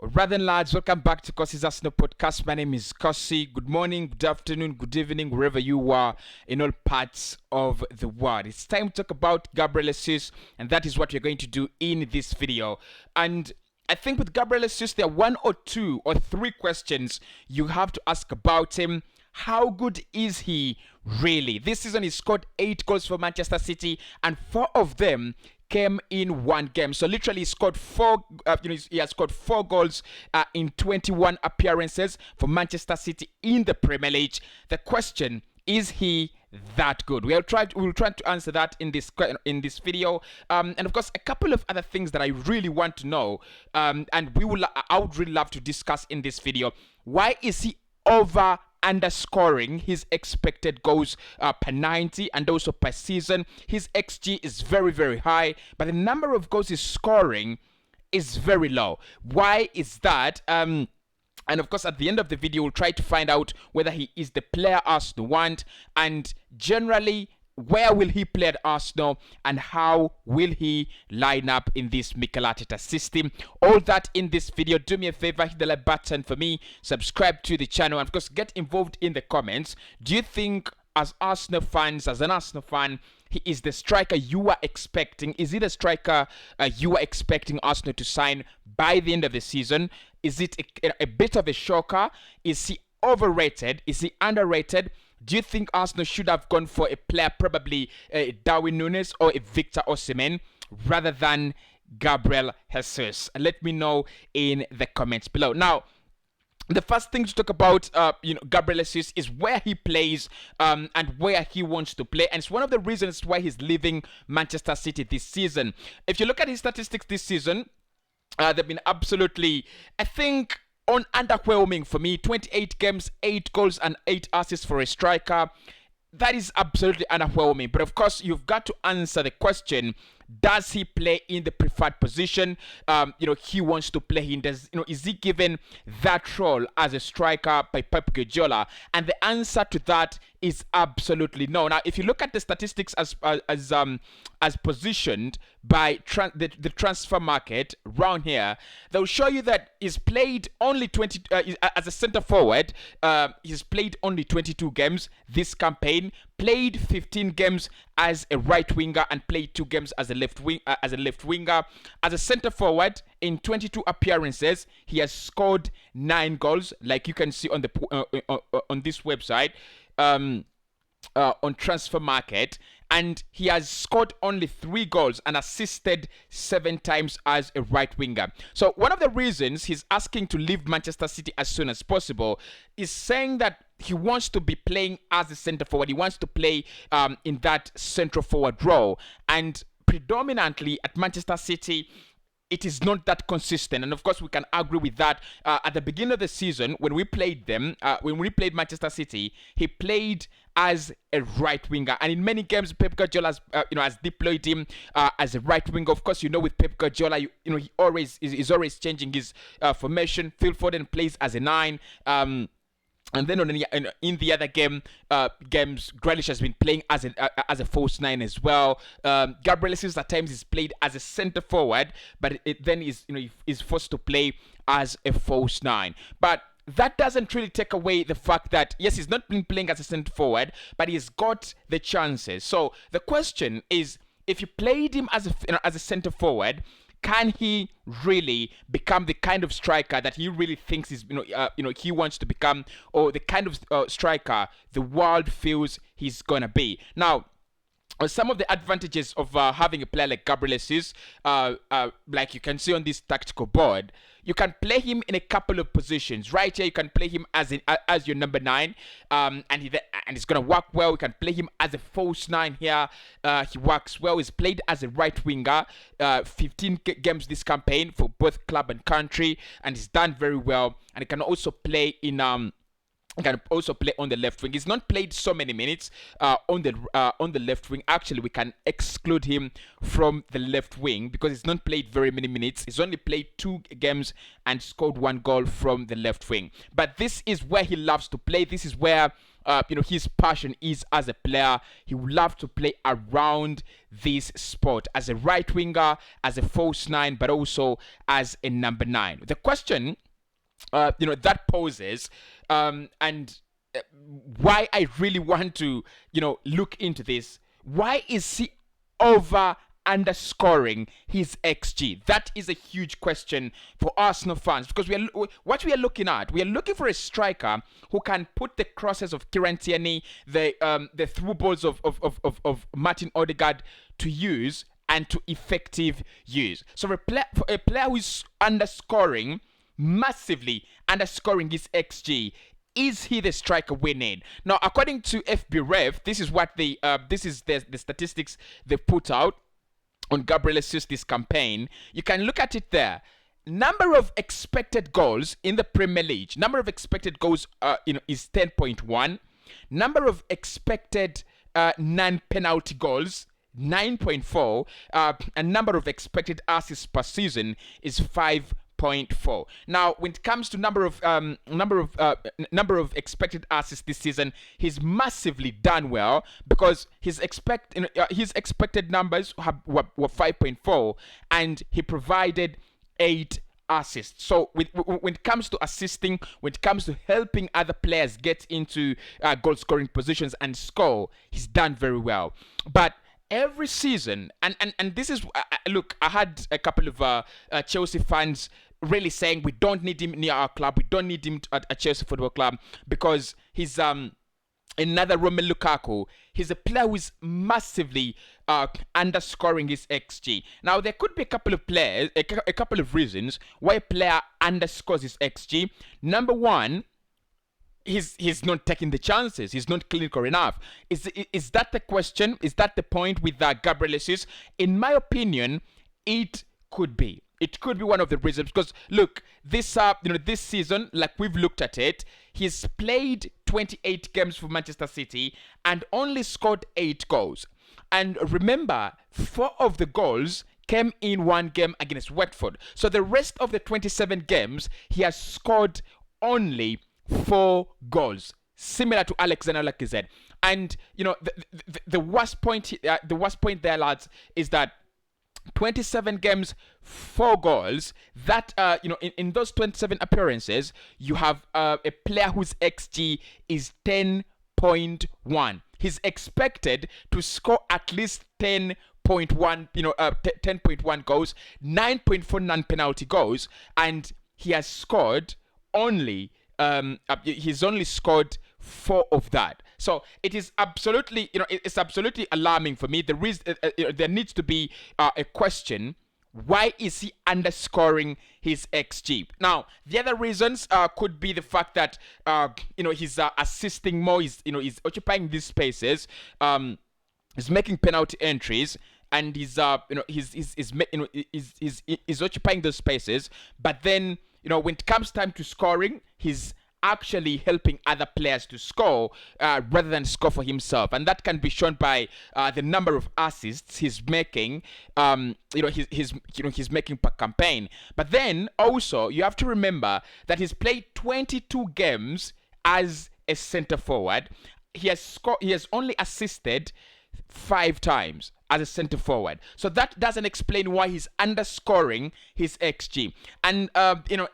Rather than lads, welcome back to Cossy's Arsenal podcast. My name is Cossy. Good morning, good afternoon, good evening, wherever you are in all parts of the world. It's time to talk about Gabriel Jesus, and that is what we're going to do in this video. And I think with Gabriel Jesus, there are one or two or three questions you have to ask about him. How good is he really? This season he scored 8 goals for Manchester City, and 4 of them came in one game. So literally he scored he has scored 4 goals in 21 appearances for Manchester City in the Premier League. The question is, he that good? We'll try to answer that in this video, and of course a couple of other things that I really want to know, and I would really love to discuss in this video. Why is he underscoring his expected goals per 90 and also per season? His XG is very, very high, but the number of goals he's scoring is very low. Why is that? And of course, at the end of the video, we'll try to find out whether he is the player Arsenal want, and generally, where will he play at Arsenal, and how will he line up in this Mikel Arteta system? All that in this video. Do me a favor, hit the like button for me, subscribe to the channel, and of course get involved in the comments. Do you think, as an Arsenal fan, he is the striker you are expecting? Is he the striker you are expecting Arsenal to sign by the end of the season? Is it a bit of a shocker? Is he overrated? Is he underrated? Do you think Arsenal should have gone for a player, probably Darwin Núñez or a Victor Osimhen, rather than Gabriel Jesus? Let me know in the comments below. Now, the first thing to talk about, Gabriel Jesus, is where he plays and where he wants to play, and it's one of the reasons why he's leaving Manchester City this season. If you look at his statistics this season, they've been absolutely, I think, underwhelming for me. 28 games, 8 goals and 8 assists for a striker. That is absolutely underwhelming. But of course, you've got to answer the question: does he play in the preferred position he wants to play in? Is he given that role as a striker by Pep Guardiola? And the answer to that is absolutely no. Now, if you look at the statistics as positioned by the transfer market around here, they'll show you that he's played only 20 as a center forward. He's played only 22 games this campaign. Played 15 games as a right winger and played 2 games as a left winger. As a center forward, in 22 appearances, he has scored 9 goals, like you can see on the on this website, on transfer market, and he has scored only 3 goals and assisted 7 times as a right winger. So one of the reasons he's asking to leave Manchester City as soon as possible is saying that he wants to be playing as a center forward. He wants to play in that central forward role, and predominantly at Manchester City, it is not that consistent. And of course, we can agree with that. At the beginning of the season, when we played them, when we played Manchester City, he played as a right winger, and in many games, Pep Guardiola has deployed him as a right winger. Of course, with Pep Guardiola, he always is always changing his formation. Phil Foden plays as a 9. And then in the other games, Grealish has been playing as a false 9 as well. Gabriel Jesus at times is played as a center forward, but it then is forced to play as a false 9. But that doesn't really take away the fact that, yes, he's not been playing as a center forward, but he's got the chances. So the question is, if you played him as a center forward, can he really become the kind of striker that he really thinks is he wants to become, or the kind of striker the world feels he's gonna be? Now, some of the advantages of having a player like Gabriel Jesus, like you can see on this tactical board, you can play him in a couple of positions. Right here, you can play him as your number 9, and he's gonna work well. You can play him as a false 9 here. He works well. He's played as a right winger, 15 games this campaign for both club and country, and he's done very well. And he can also play in can also play on the left wing. He's not played so many minutes on the left wing. Actually, we can exclude him from the left wing because he's not played very many minutes. He's only played 2 games and scored 1 goal from the left wing. But this is where he loves to play. This is where his passion is as a player. He would love to play around this spot as a right winger, as a false nine, but also as a number 9. The question that poses, and why I really want to look into this, why is he over underscoring his XG? That is a huge question for Arsenal fans, because we are looking for a striker who can put the crosses of Kieran Tierney, the through balls of Martin Odegaard to use and to effective use. So for a player who is underscoring massively, underscoring his XG, is he the striker we need? Now, according to FBref, this is what the statistics they've put out on Gabriel this campaign. You can look at it there. Number of expected goals in the Premier League. Number of expected goals is 10.1. Number of expected non-penalty goals, 9.4. And number of expected assists per season is 5.4. Now, when it comes to number of expected assists this season, he's massively done well, because his expected numbers were 5.4, and he provided 8 assists. So when it comes to assisting, when it comes to helping other players get into goal scoring positions and score, he's done very well. But every season, and this is look, I had a couple of Chelsea fans really saying we don't need him near our club, we don't need him at Chelsea Football Club, because he's another Romelu Lukaku. He's a player who is massively underscoring his XG. Now, there could be a couple of reasons why a player underscores his XG. Number one, he's not taking the chances. He's not clinical enough. Is that the question? Is that the point with Gabriel Jesus? In my opinion, it could be. It could be one of the reasons, because look, this season, like we've looked at it, he's played 28 games for Manchester City and only scored 8 goals. And remember, 4 of the goals came in one game against Watford. So the rest of the 27 games, he has scored only 4 goals, similar to Alexander Lacazette. And the worst point there, lads, is that 27 games, 4 goals. That in those 27 appearances, you have a player whose XG is 10.1. He's expected to score at least 10.1 10.1 goals, 9.4 non-penalty goals, and he has scored only he's only scored 4 of that. So it is absolutely, it's absolutely alarming for me. There needs to be a question: why is he underscoring his XG? Now, the other reasons could be the fact that he's assisting more. He's occupying these spaces. He's making penalty entries, and he's occupying those spaces. But then, when it comes time to scoring, he's actually helping other players to score rather than score for himself, and that can be shown by the number of assists he's making. He's making per campaign. But then also you have to remember that he's played 22 games as a centre forward. He has only assisted 5 times as a centre forward. So that doesn't explain why he's underscoring his XG. And the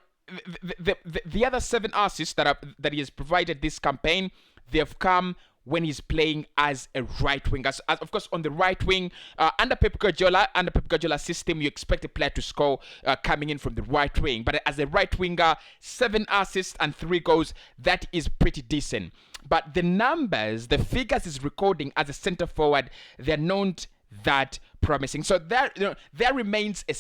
other 7 assists that he has provided this campaign, they have come when he's playing as a right winger. So, of course, on the right wing, under Pep Guardiola's system, you expect a player to score coming in from the right wing. But as a right winger, 7 assists and 3 goals, that is pretty decent. But the numbers, the figures he's recording as a centre forward, they're not that promising. So there remains a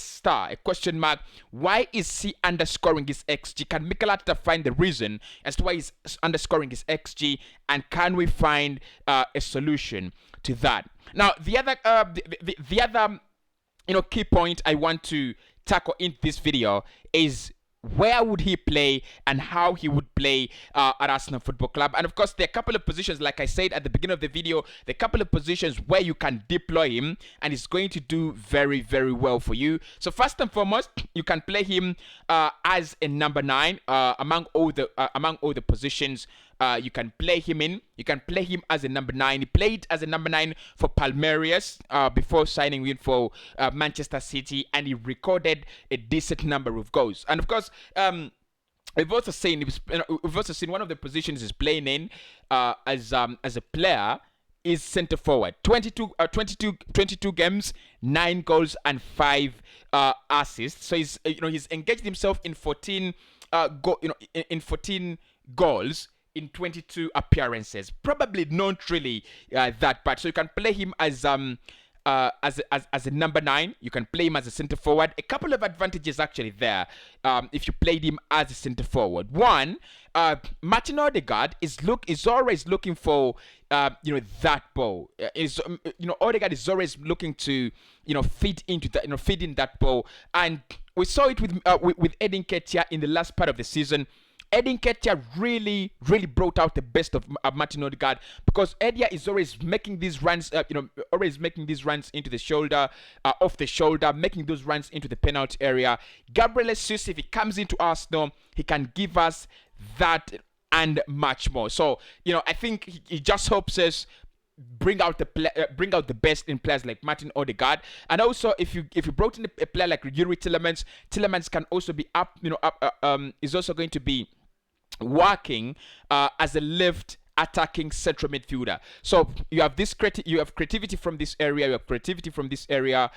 question mark. Why is he underscoring his XG? Can Mikel Arteta find the reason as to why he's underscoring his XG, and can we find a solution to that? Now, the other key point I want to tackle in this video is where would he play and how he would play at Arsenal Football Club. And of course, there are a couple of positions, like I said at the beginning of the video, there are a couple of positions where you can deploy him and he's going to do very, very well for you. So first and foremost, you can play him as a number 9 among all the positions you can play him in. You can play him as a number 9. He played as a number 9 for Palmeiras before signing in for Manchester City, and he recorded a decent number of goals. And of course, we've also seen one of the positions he's playing in as a player is center forward. 22 games, 9 goals and 5 assists. So he's engaged himself in 14 in 14 goals in 22 appearances. Probably not really that bad. So you can play him as a number 9. You can play him as a center forward. A couple of advantages actually there if you played him as a center forward. One, Martin Odegaard is always looking for that ball. Odegaard is always looking to feed into that, feed in that ball, and we saw it with Edin Ketia in the last part of the season. Edin Ketia really brought out the best of Martin Odegaard, because Edia is always making these runs, always making these runs into the shoulder, off the shoulder, making those runs into the penalty area. Gabriel Jesus, if he comes into Arsenal, he can give us that and much more. So I think he just helps us bring out the best in players like Martin Odegaard. And also, if you brought in a player like Yuri Tillemans can also be is also going to be working as a left attacking central midfielder. So you have creativity from this area. You have creativity from this area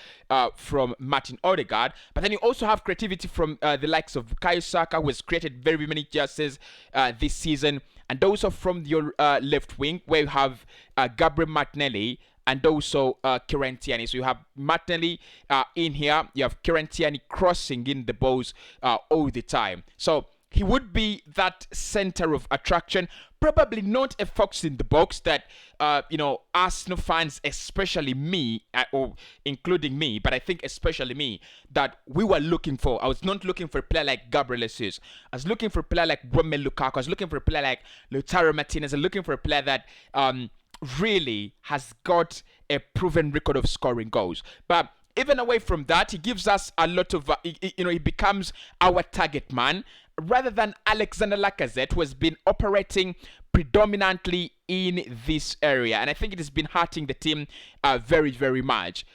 from Martin Odegaard, but then you also have creativity from the likes of Bukayo Saka, who has created very many jerseys this season, and also from your left wing, where you have Gabriel Martinelli and also Kieran Tierney. So you have Martinelli in here. You have Kieran Tierney crossing in the balls all the time. So he would be that center of attraction. Probably not a fox in the box that Arsenal fans, especially me, or including me, but I think especially me, that we were looking for. I was not looking for a player like Gabriel Jesus. I was looking for a player like Romelu Lukaku. I was looking for a player like Lautaro Martinez. I was looking for a player that really has got a proven record of scoring goals. But even away from that, he gives us a lot of, he becomes our target man, rather than Alexander Lacazette, who has been operating predominantly in this area. And I think it has been hurting the team very, very much.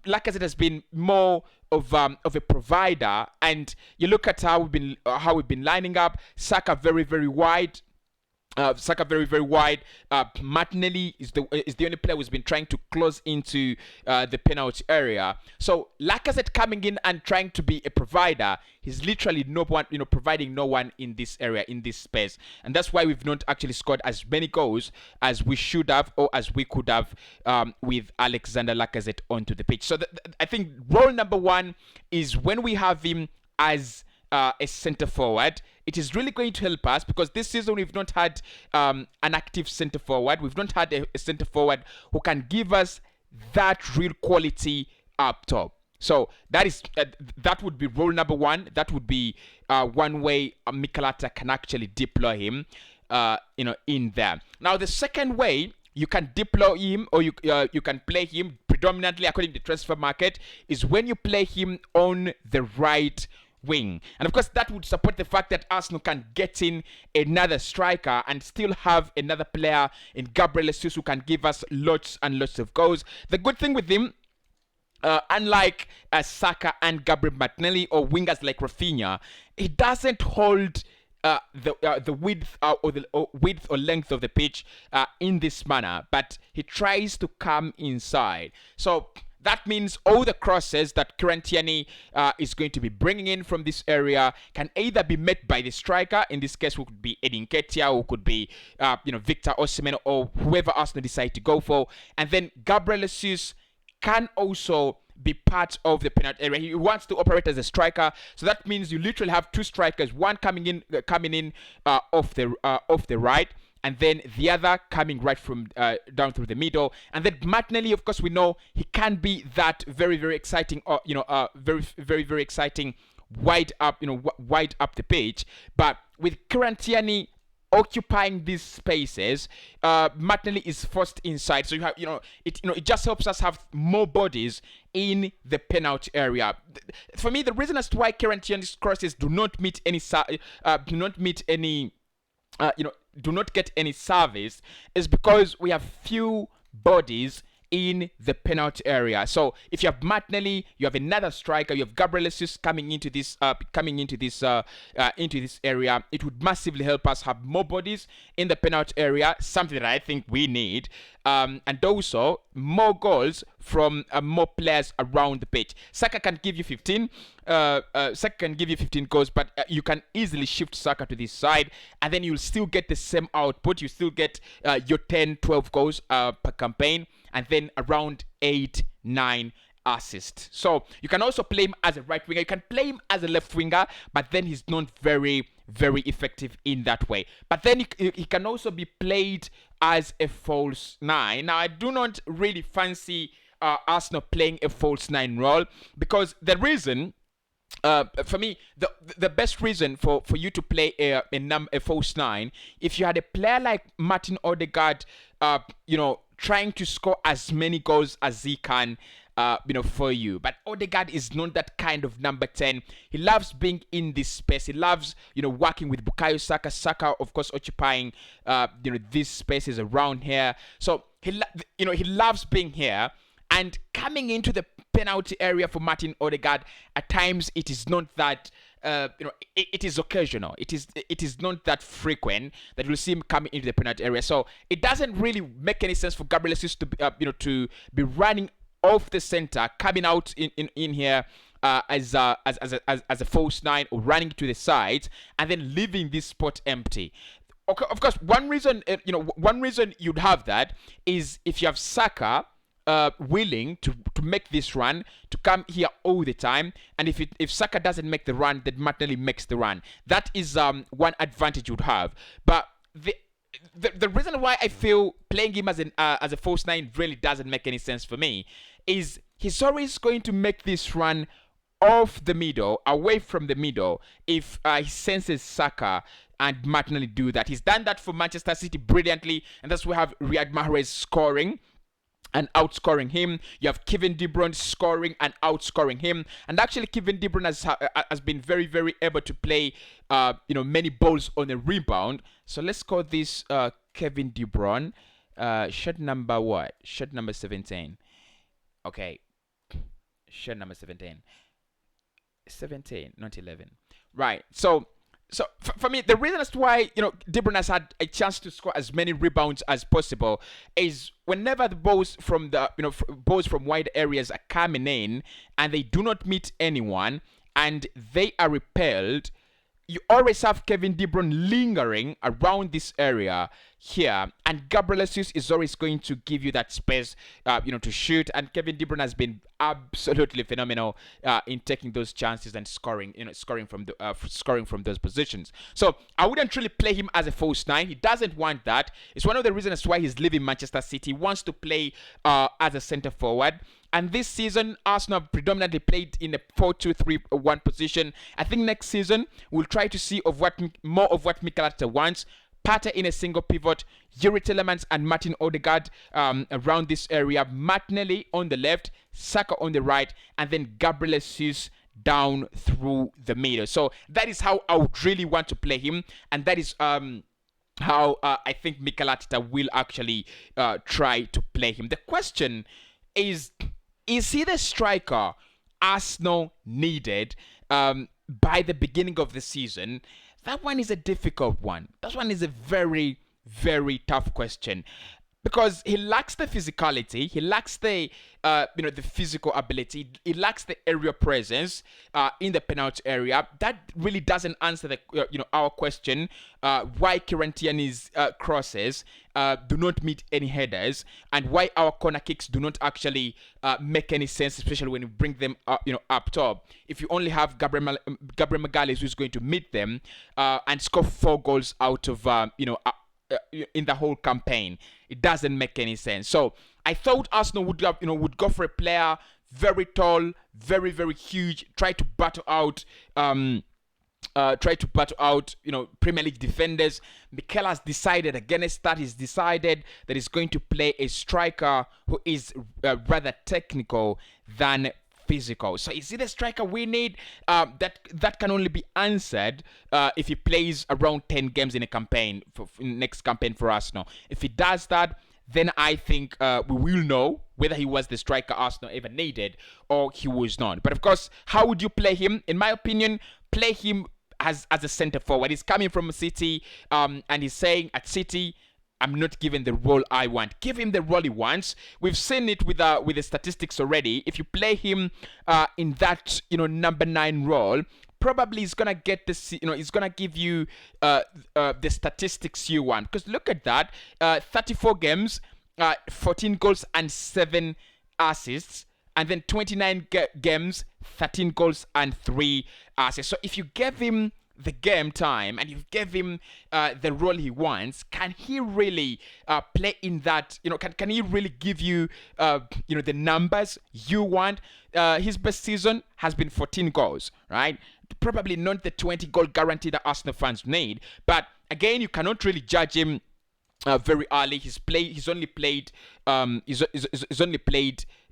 Lacazette has been more of a provider, and you look at how we've been lining up. Saka very, very wide. Very, very wide. Martinelli is the only player who's been trying to close into the penalty area. So Lacazette coming in and trying to be a provider, he's literally no one, providing no one in this area, in this space, and that's why we've not actually scored as many goals as we should have or as we could have with Alexander Lacazette onto the pitch. So I think role number 1 is when we have him as a center forward. It is really going to help us, because this season we've not had an active center forward. We've not had a center forward who can give us that real quality up top. So that would be role number 1. That would be one way Mikel Arteta can actually deploy him, in there. Now the second way you can deploy him, or you can play him predominantly according to the transfer market, is when you play him on the right wing. And of course that would support the fact that Arsenal can get in another striker and still have another player in Gabriel Jesus who can give us lots and lots of goals. The good thing with him, unlike Saka and Gabriel Martinelli or wingers like Rafinha, he doesn't hold the width or length of the pitch in this manner, but he tries to come inside. So that means all the crosses that Kieran Tierney is going to be bringing in from this area can either be met by the striker, in this case who could be Edin Ketia, who could be Victor Osimhen, or whoever Arsenal decide to go for, and then Gabriel Jesus can also be part of the penalty area. He wants to operate as a striker, so that means you literally have 2 strikers, one coming in off the right, and then the other coming right from down through the middle. And then Martinelli, of course, we know he can be that very, very exciting, very, very, very exciting wide up the pitch. But with Kieran Tierney occupying these spaces, Martinelli is forced inside. So you have, it just helps us have more bodies in the penalty area. For me, the reason as to why Kieran Tierney's crosses do not meet any do not get any service is because we have few bodies in the penalty area. So if you have Martinelli, you have another striker, you have Gabriel Jesus coming into this area, it would massively help us have more bodies in the penalty area, something that I think we need, and also more goals from more players around the pitch. Saka can give you 15. Saka can give you 15 goals, but you can easily shift Saka to this side, and then you'll still get the same output. You still get your 10, 12 goals per campaign, and then around 8, 9 assists. So you can also play him as a right winger. You can play him as a left winger, but then he's not very, very effective in that way. But then he can also be played as a false 9. Now, I do not really fancy Arsenal playing a false 9 role, because the reason, for me, the best reason for you to play a false 9, if you had a player like Martin Odegaard, trying to score as many goals as he can, for you. But Odegaard is not that kind of number 10. He loves being in this space. He loves, working with Bukayo Saka. Saka, of course, occupying, these spaces around here. So he loves being here. And coming into the penalty area for Martin Odegaard, at times it is not that, it is occasional. It is not that frequent that you'll see him coming into the penalty area. So it doesn't really make any sense for Gabriel Jesus to be running off the center, coming out in here as a false 9, or running to the sides and then leaving this spot empty. Okay, of course, one reason you'd have that is if you have Saka willing to make this run, to come here all the time, and if Saka doesn't make the run, then Martinelli makes the run. That is one advantage you'd have. But the reason why I feel playing him as a false 9 really doesn't make any sense for me is he's always going to make this run off the middle, away from the middle, if he senses Saka and Martinelli do that. He's done that for Manchester City brilliantly, and that's why we have Riyad Mahrez scoring and outscoring him. You have Kevin De Bruyne scoring and outscoring him. And actually, Kevin De Bruyne has been very, very able to play, many balls on a rebound. So let's call this Kevin De Bruyne. Shot number what? Shot number 17. Okay. Shot number 17. 17, not 11. Right. So for me, the reason as to why De Bruyne has had a chance to score as many rebounds as possible is whenever the balls from balls from wide areas are coming in and they do not meet anyone and they are repelled, you always have Kevin De Bruyne lingering around this area here, and Gabriel Jesus is always going to give you that space, to shoot. And Kevin De Bruyne has been absolutely phenomenal in taking those chances and scoring from those positions. So I wouldn't really play him as a false 9. He doesn't want that. It's one of the reasons why he's leaving Manchester City. He wants to play as a centre forward. And this season, Arsenal have predominantly played in a 4-2-3-1 position. I think next season, we'll try to see more of what Mikel Arteta wants. Partey in a single pivot, Yuri Tillemans and Martin Odegaard around this area, Martinelli on the left, Saka on the right, and then Gabriel Jesus down through the middle. So that is how I would really want to play him, and that is how I think Mikel Arteta will actually try to play him. The question is he the striker Arsenal needed by the beginning of the season? That one is a difficult one. That one is a very, very tough question. Because he lacks the physicality, he lacks the physical ability, he lacks the area presence in the penalty area. That really doesn't answer the our question why Kieran Tierney's crosses do not meet any headers, and why our corner kicks do not actually make any sense, especially when you bring them up top. If you only have Gabriel Magalhaes who's going to meet them and score 4 goals out of in the whole campaign, it doesn't make any sense. So I thought Arsenal would go for a player very tall, very, very huge, try to battle out Premier League defenders. Mikel has decided against that. He's decided that he's going to play a striker who is rather technical than physical. So is he the striker we need? That can only be answered if he plays around 10 games in a campaign, in next campaign for Arsenal. If he does that, then I think we will know whether he was the striker Arsenal ever needed or he was not. But of course, how would you play him? In my opinion, play him as a centre forward. He's coming from City, and he's saying at City, I'm not giving the role I want. Give him the role he wants. We've seen it with the statistics already. If you play him in that number 9 role, probably he's gonna get this. He's gonna give you the statistics you want. Because look at that: 34 games, 14 goals and 7 assists, and then 29 games, 13 goals and 3 assists. So if you give him the game time and you give him the role he wants, can he really play in that? Can he really give you the numbers you want? His best season has been 14 goals, right? Probably not the 20 goal guarantee that Arsenal fans need, but again, you cannot really judge him very early. He's only played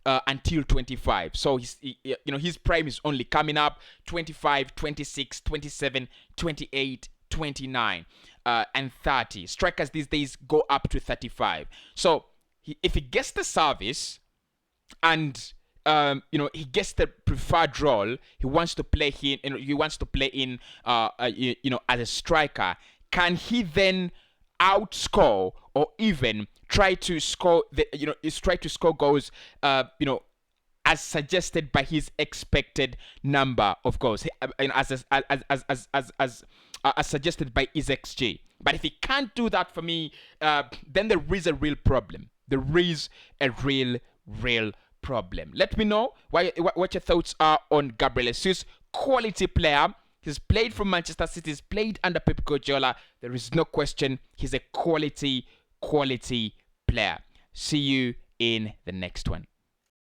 until 25, so his prime is only coming up: 25, 26, 27, 28, 29, and 30. Strikers these days go up to 35. So if he gets the service and he gets the preferred role he wants to play in as a striker, can he then outscore or even try to score goals as suggested by his expected number of goals, as suggested by his XG? But if he can't do that for me, then there is a real problem. There is a real problem. Let me know what your thoughts are on Gabriel Jesus. Quality player. He's played for Manchester City. He's played under Pep Guardiola. There is no question. He's a quality player. See you in the next one.